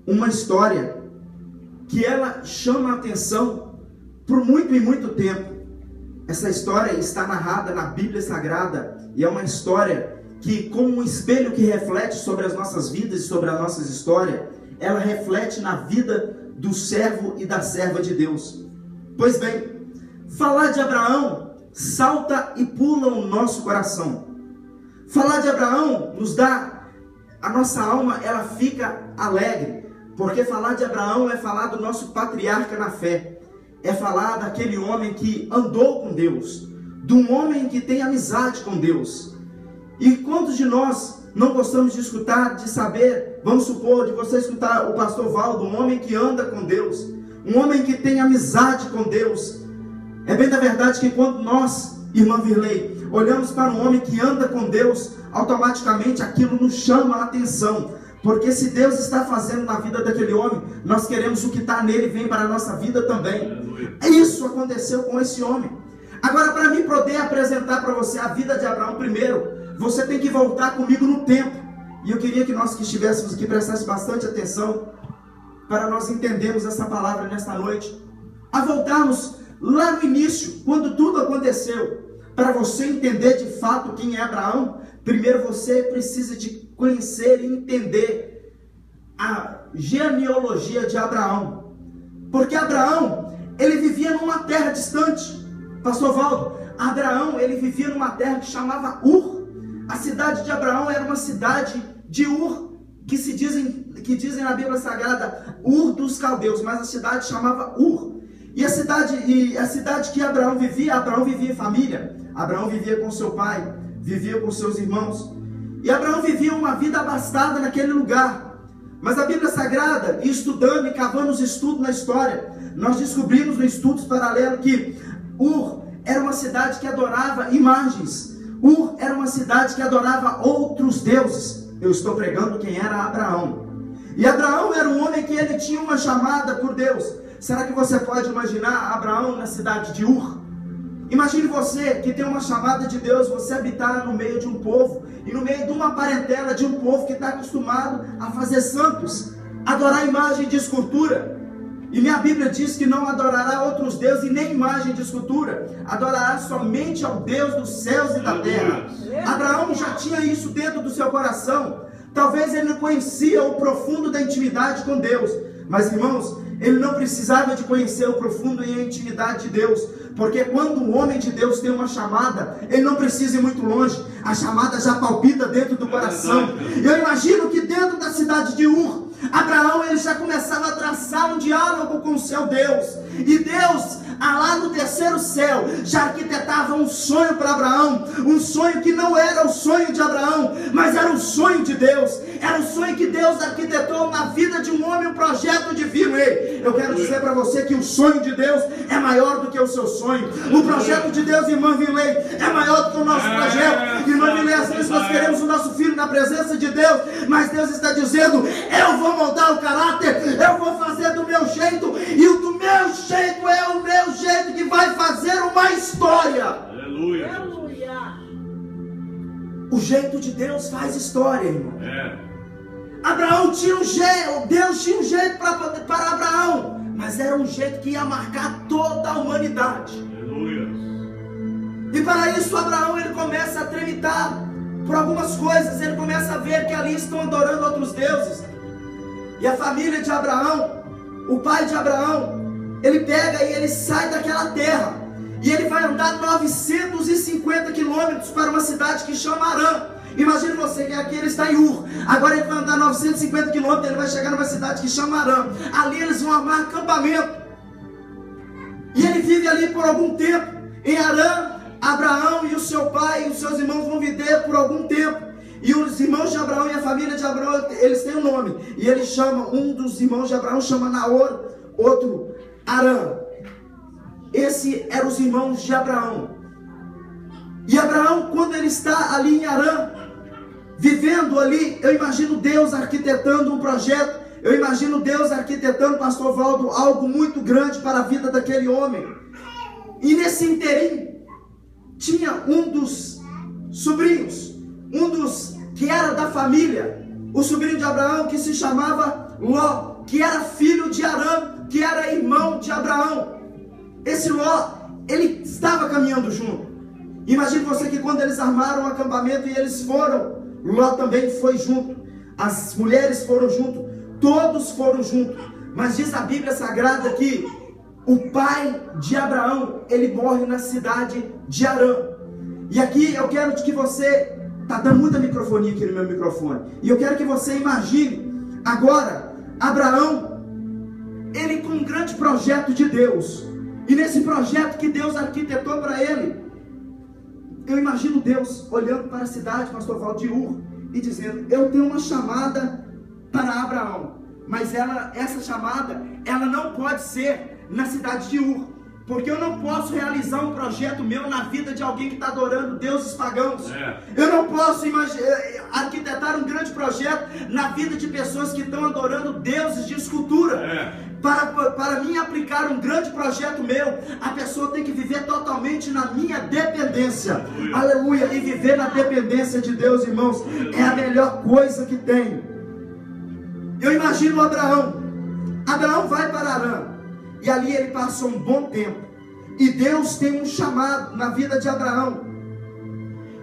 uma história que ela chama a atenção por muito e muito tempo. Essa história está narrada na Bíblia Sagrada e é uma história que, como um espelho que reflete sobre as nossas vidas e sobre as nossas histórias, ela reflete na vida do servo e da serva de Deus. Pois bem, falar de Abraão salta e pula o nosso coração. Falar de Abraão nos dá, a nossa alma ela fica alegre, porque falar de Abraão é falar do nosso patriarca na fé, é falar daquele homem que andou com Deus, de um homem que tem amizade com Deus. E quantos de nós não gostamos de escutar, de saber, vamos supor, de você escutar o pastor Valdo, um homem que anda com Deus, um homem que tem amizade com Deus. É bem da verdade que quando nós, irmã Virley, olhamos para um homem que anda com Deus, automaticamente aquilo nos chama a atenção. Porque se Deus está fazendo na vida daquele homem, nós queremos o que está nele vem para a nossa vida também. Isso aconteceu com esse homem. Agora, para mim poder apresentar para você a vida de Abraão primeiro, você tem que voltar comigo no tempo. E eu queria que nós que estivéssemos aqui prestassem bastante atenção para nós entendermos essa palavra nesta noite. A voltarmos lá no início, quando tudo aconteceu. Para você entender de fato quem é Abraão, primeiro você precisa de conhecer e entender a genealogia de Abraão. Porque Abraão, ele vivia numa terra distante. Pastor Valdo, Abraão, ele vivia numa terra que chamava Ur. A cidade de Abraão era uma cidade de Ur, que dizem na Bíblia Sagrada, Ur dos caldeus, mas a cidade chamava Ur. E a cidade que Abraão vivia em família. Abraão vivia com seu pai, vivia com seus irmãos. E Abraão vivia uma vida abastada naquele lugar. Mas a Bíblia Sagrada, estudando e cavando os estudos na história, nós descobrimos no estudos paralelos que Ur era uma cidade que adorava imagens. Ur era uma cidade que adorava outros deuses. Eu estou pregando quem era Abraão. E Abraão era um homem que ele tinha uma chamada por Deus. Será que você pode imaginar Abraão na cidade de Ur? Imagine você que tem uma chamada de Deus, você habitar no meio de um povo, e no meio de uma parentela de um povo que está acostumado a fazer santos, adorar imagem de escultura. E minha Bíblia diz que não adorará outros deuses e nem imagem de escultura, adorará somente ao Deus dos céus e da terra. Abraão já tinha isso dentro do seu coração. Talvez ele não conhecia o profundo da intimidade com Deus, mas irmãos, ele não precisava de conhecer o profundo e a intimidade de Deus, porque quando o homem de Deus tem uma chamada, ele não precisa ir muito longe, a chamada já palpita dentro do coração. Eu imagino que dentro da cidade de Ur, Abraão ele já começava a traçar um diálogo com o seu Deus, e Deus, lá no terceiro céu, já arquitetava um sonho para Abraão, um sonho que não era o sonho de Abraão, mas era o sonho de Deus, era o sonho que Deus arquitetou na vida de um homem, um projeto divino. Ei, eu quero dizer para você que o sonho de Deus é maior do que o seu sonho, o projeto de Deus, irmã Vilei, é maior do que o nosso projeto. Irmã Vilei, às vezes nós queremos o nosso filho na presença de Deus, mas Deus está dizendo, eu vou moldar o caráter, eu vou fazer do meu jeito, e o do meu jeito é o meu jeito que vai fazer uma história. Aleluia. O jeito de Deus faz história, irmão. Abraão tinha um jeito, Deus tinha um jeito para Abraão, mas era um jeito que ia marcar toda a humanidade. Aleluia. E para isso Abraão ele começa a tremitar por algumas coisas, ele começa a ver que ali estão adorando outros deuses. E a família de Abraão, o pai de Abraão, ele pega e ele sai daquela terra, e ele vai andar 950 quilômetros para uma cidade que chama Harã. Imagine você que aqui ele está em Ur, agora ele vai andar 950 quilômetros, ele vai chegar numa cidade que chama Harã. Ali eles vão armar acampamento, e ele vive ali por algum tempo. Em Harã, Abraão e o seu pai e os seus irmãos vão viver por algum tempo. E os irmãos de Abraão e a família de Abraão, eles têm um nome, e ele chama, um dos irmãos de Abraão chama Naor, outro Harã. Esse eram os irmãos de Abraão. E Abraão, quando ele está ali em Harã, vivendo ali, eu imagino Deus arquitetando um projeto, eu imagino Deus arquitetando, pastor Valdo, algo muito grande para a vida daquele homem. E nesse inteirinho, tinha um dos sobrinhos, um dos que era da família, o sobrinho de Abraão, que se chamava Ló, que era filho de Arã, que era irmão de Abraão. Esse Ló, ele estava caminhando junto. Imagine você que quando eles armaram o acampamento e eles foram, Ló também foi junto. As mulheres foram junto, todos foram juntos. Mas diz a Bíblia Sagrada que o pai de Abraão, ele morre na cidade de Arã. E aqui eu quero que você, está dando muita microfonia aqui no meu microfone, e eu quero que você imagine agora Abraão, ele com um grande projeto de Deus. E nesse projeto que Deus arquitetou para ele, eu imagino Deus olhando para a cidade, pastor Valdo, de Ur, e dizendo: eu tenho uma chamada para Abraão, mas essa chamada, ela não pode ser na cidade de Ur, porque eu não posso realizar um projeto meu na vida de alguém que está adorando deuses pagãos. Eu não posso arquitetar um grande projeto na vida de pessoas que estão adorando deuses de escultura. Para mim aplicar um grande projeto meu, a pessoa tem que viver totalmente na minha dependência. Aleluia. E viver na dependência de Deus, irmãos, é a melhor coisa que tem. Eu imagino Abraão. Abraão vai para Arã, e ali ele passa um bom tempo. E Deus tem um chamado na vida de Abraão.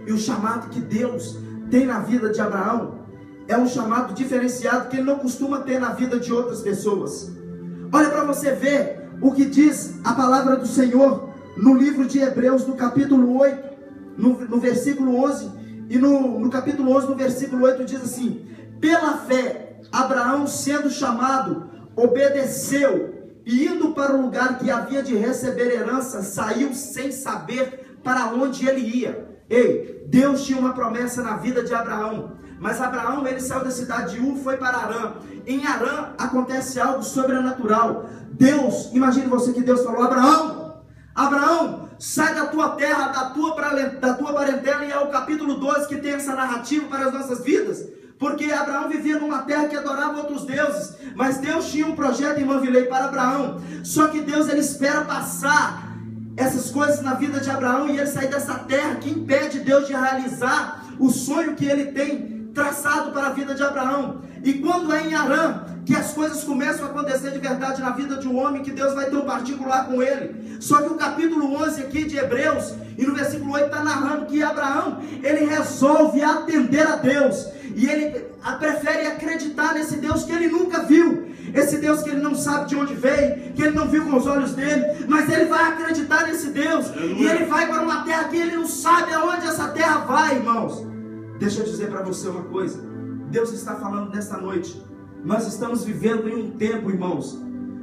E o chamado que Deus tem na vida de Abraão é um chamado diferenciado que ele não costuma ter na vida de outras pessoas. Olha para você ver o que diz a palavra do Senhor no livro de Hebreus, no capítulo 8, no versículo 11. E no capítulo 11, no versículo 8, diz assim: pela fé, Abraão, sendo chamado, obedeceu, e indo para o lugar que havia de receber herança, saiu sem saber para onde ele ia. Ei, Deus tinha uma promessa na vida de Abraão, mas Abraão, ele saiu da cidade de Ur, foi para Arã. Em Arã acontece algo sobrenatural. Deus, imagine você que Deus falou: Abraão, sai da tua terra, da tua parentela. E é o capítulo 12 que tem essa narrativa para as nossas vidas. Porque Abraão vivia numa terra que adorava outros deuses, mas Deus tinha um projeto, irmão Vilei, para Abraão. Só que Deus, ele espera passar essas coisas na vida de Abraão e ele sair dessa terra, que impede Deus de realizar o sonho que ele tem traçado para a vida de Abraão. E quando é em Arã que as coisas começam a acontecer de verdade na vida de um homem, que Deus vai ter um particular com ele. Só que o capítulo 11 aqui de Hebreus, e no versículo 8 está narrando que Abraão, ele resolve atender a Deus, e ele prefere acreditar nesse Deus que ele nunca viu, esse Deus que ele não sabe de onde veio, que ele não viu com os olhos dele, mas ele vai acreditar nesse Deus. Aleluia. E ele vai para uma terra que ele não sabe aonde essa terra vai, irmãos. Deixa eu dizer para você uma coisa, Deus está falando nesta noite. Nós estamos vivendo em um tempo, irmãos,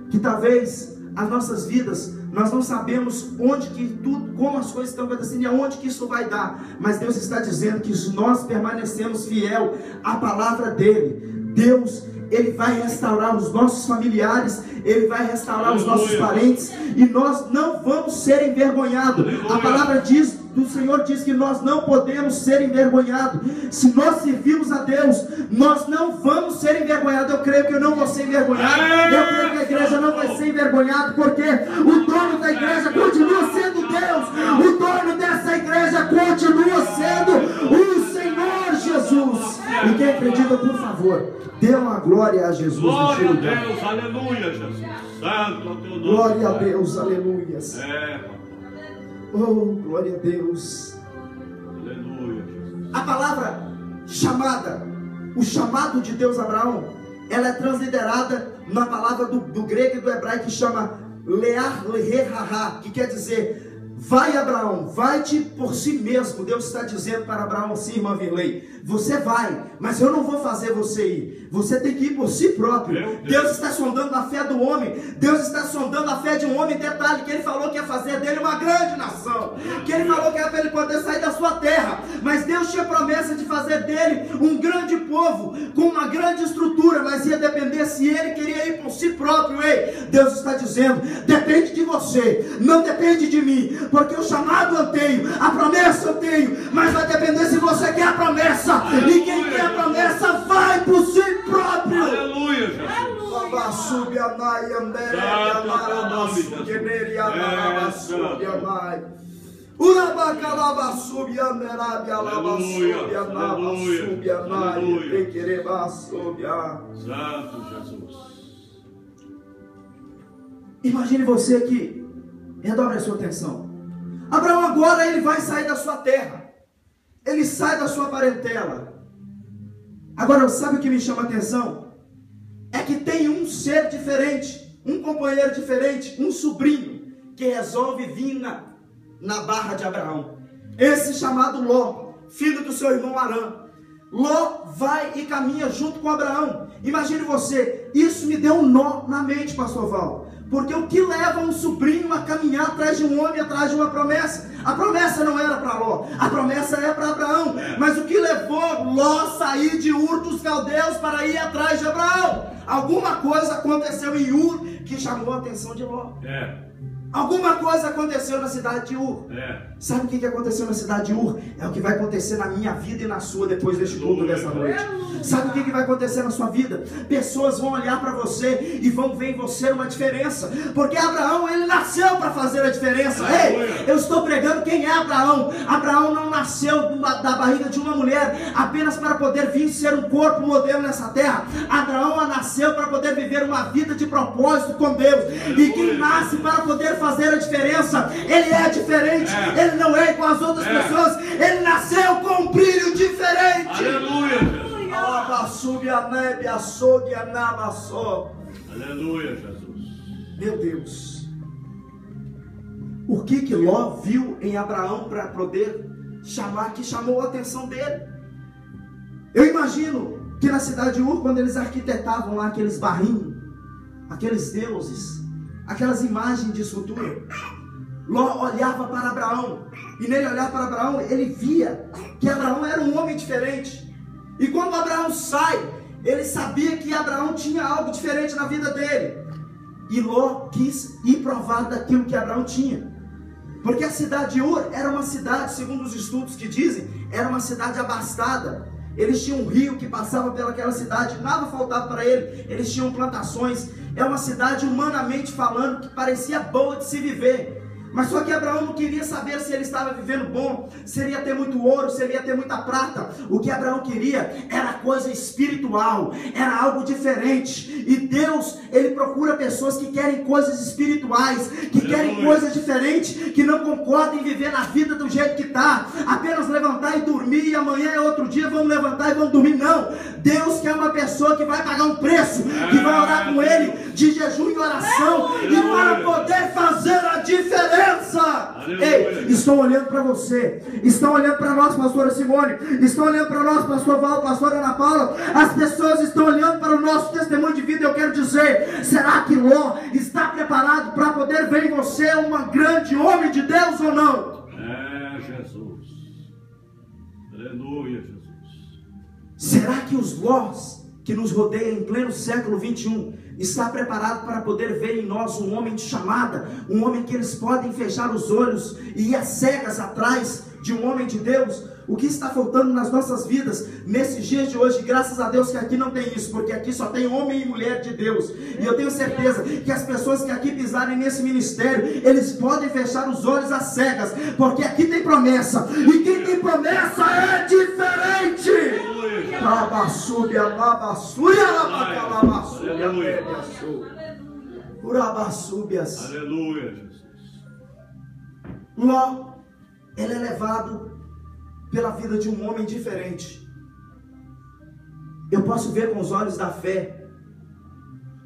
que talvez as nossas vidas, nós não sabemos onde que tudo, como as coisas estão acontecendo e aonde que isso vai dar, mas Deus está dizendo que se nós permanecemos fiel à palavra dele, Deus, ele vai restaurar os nossos familiares, ele vai restaurar os nossos parentes, e nós não vamos ser envergonhados. A palavra do Senhor diz que nós não podemos ser envergonhados. Se nós servimos a Deus, nós não vamos ser envergonhados. Eu creio que eu não vou ser envergonhado. Eu creio que a igreja não vai ser envergonhada, porque o dono da igreja continua sendo Deus. O dono dessa igreja continua sendo o Senhor Jesus. E quem acredita, por favor, dê uma glória a Jesus. Glória a Deus, aleluia, Jesus. Santo é o teu nome. Glória a Deus, aleluia. Oh, glória a Deus. Aleluia, Jesus. A palavra chamada, o chamado de Deus a Abraão, ela é transliterada na palavra do grego e do hebraico que chama lear leherahá, que quer dizer: vai, Abraão, vai-te por si mesmo. Deus está dizendo para Abraão assim, irmã Virley: você vai, mas eu não vou fazer você ir. Você tem que ir por si próprio. Deus está sondando a fé do homem. Deus está sondando a fé de um homem. Detalhe, que ele falou que ia fazer dele uma grande nação, que ele falou que era para ele poder sair da sua terra, mas Deus tinha promessa de fazer dele um grande povo, com uma grande estrutura, mas ia depender se ele queria ir por si próprio. Ei, Deus está dizendo: depende de você, não depende de mim, porque o chamado eu tenho, a promessa eu tenho, mas vai depender se você quer a promessa. E quem quer a promessa vai por si próprio. Aleluia, Jesus. Santo Jesus. Imagine você que, redobre a sua atenção. Abraão agora ele vai sair da sua terra. Ele sai da sua parentela. Agora, sabe o que me chama a atenção? É que tem um ser diferente, um companheiro diferente, um sobrinho, que resolve vir na barra de Abraão. Esse chamado Ló, filho do seu irmão Arã. Ló vai e caminha junto com Abraão. Imagine você, isso me deu um nó na mente, pastor Val. Porque o que leva um sobrinho a caminhar atrás de um homem, atrás de uma promessa? A promessa não era para Ló, a promessa é para Abraão. Mas o que levou Ló a sair de Ur dos Caldeus para ir atrás de Abraão? Alguma coisa aconteceu em Ur que chamou a atenção de Ló. Alguma coisa aconteceu na cidade de Ur. Sabe o que aconteceu na cidade de Ur? É o que vai acontecer na minha vida e na sua depois deste culto dessa noite. Sabe o que vai acontecer na sua vida? Pessoas vão olhar para você e vão ver em você uma diferença. Porque Abraão, ele nasceu para fazer a diferença. Ei, eu estou pregando quem é Abraão. Abraão não nasceu da barriga de uma mulher apenas para poder vir ser um corpo modelo nessa terra. Abraão nasceu para poder viver uma vida de propósito com Deus. E quem nasce para poder fazer a diferença, ele é diferente. Ele não é igual às outras pessoas. Ele nasceu com um brilho diferente. Aleluia. Aleluia, Jesus. Meu Deus. O que Ló viu em Abraão para poder chamar, que chamou a atenção dele? Eu imagino que na cidade de Ur, quando eles arquitetavam lá aqueles barrinhos, aqueles deuses, aquelas imagens de escultura, Ló olhava para Abraão, e nele olhar para Abraão, ele via que Abraão era um homem diferente. E quando Abraão sai, ele sabia que Abraão tinha algo diferente na vida dele. E Ló quis ir provar daquilo que Abraão tinha. Porque a cidade de Ur era uma cidade, segundo os estudos que dizem, era uma cidade abastada. Eles tinham um rio que passava pelaquela cidade, nada faltava para ele. Eles tinham plantações. É uma cidade, humanamente falando, que parecia boa de se viver. Mas só que Abraão não queria saber se ele estava vivendo bom, se ele ia ter muito ouro, se ele ia ter muita prata. O que Abraão queria era coisa espiritual, era algo diferente. E Deus, ele procura pessoas que querem coisas espirituais, que querem coisas diferentes, que não concordam em viver na vida do jeito que está, apenas levantar e dormir, e amanhã é outro dia, vamos levantar e vamos dormir. Não, Deus quer uma pessoa que vai pagar um preço, que vai orar com ele de jejum e oração, e para poder fazer a diferença. Ei, estão olhando para você, estão olhando para nós, pastora Simone, estão olhando para nós, pastor Val, pastora Ana Paula. As pessoas estão olhando para o nosso testemunho de vida. Eu quero dizer, será que Ló está preparado para poder ver em você um grande homem de Deus ou não? Jesus. Aleluia, Jesus. Será que os Lós que nos rodeiam em pleno século 21 está preparado para poder ver em nós um homem de chamada, um homem que eles podem fechar os olhos e ir às cegas atrás de um homem de Deus? O que está faltando nas nossas vidas nesses dias de hoje? Graças a Deus que aqui não tem isso, porque aqui só tem homem e mulher de Deus. E eu tenho certeza que as pessoas que aqui pisarem nesse ministério, eles podem fechar os olhos às cegas, porque aqui tem promessa, e quem tem promessa é diferente. Aleluia, Jesus. Ló, ele é levado pela vida de um homem diferente. Eu posso ver com os olhos da fé,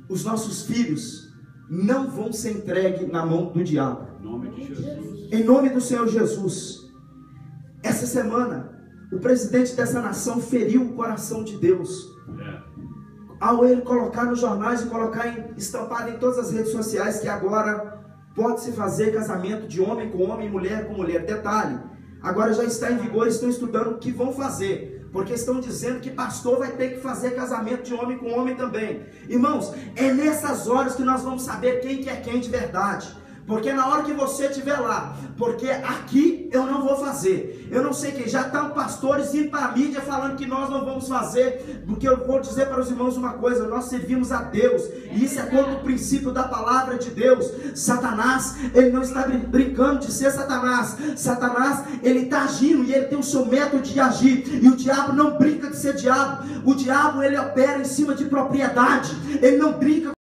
os nossos filhos não vão ser entregues na mão do diabo. Em nome de Jesus. Em nome do Senhor Jesus. Essa semana, o presidente dessa nação feriu o coração de Deus. Ao ele colocar nos jornais e colocar estampado em todas as redes sociais que agora pode-se fazer casamento de homem com homem, mulher com mulher. Detalhe, agora já está em vigor, estão estudando o que vão fazer, porque estão dizendo que pastor vai ter que fazer casamento de homem com homem também. Irmãos, é nessas horas que nós vamos saber quem que é quem de verdade. Porque na hora que você estiver lá, porque aqui eu não vou fazer. Eu não sei quem, já estão pastores indo para a mídia falando que nós não vamos fazer. Porque eu vou dizer para os irmãos uma coisa: nós servimos a Deus, e isso é contra o princípio da palavra de Deus. Satanás, ele não está brincando de ser Satanás. Satanás, ele está agindo e ele tem o seu método de agir. E o diabo não brinca de ser diabo. O diabo, ele opera em cima de propriedade. Ele não brinca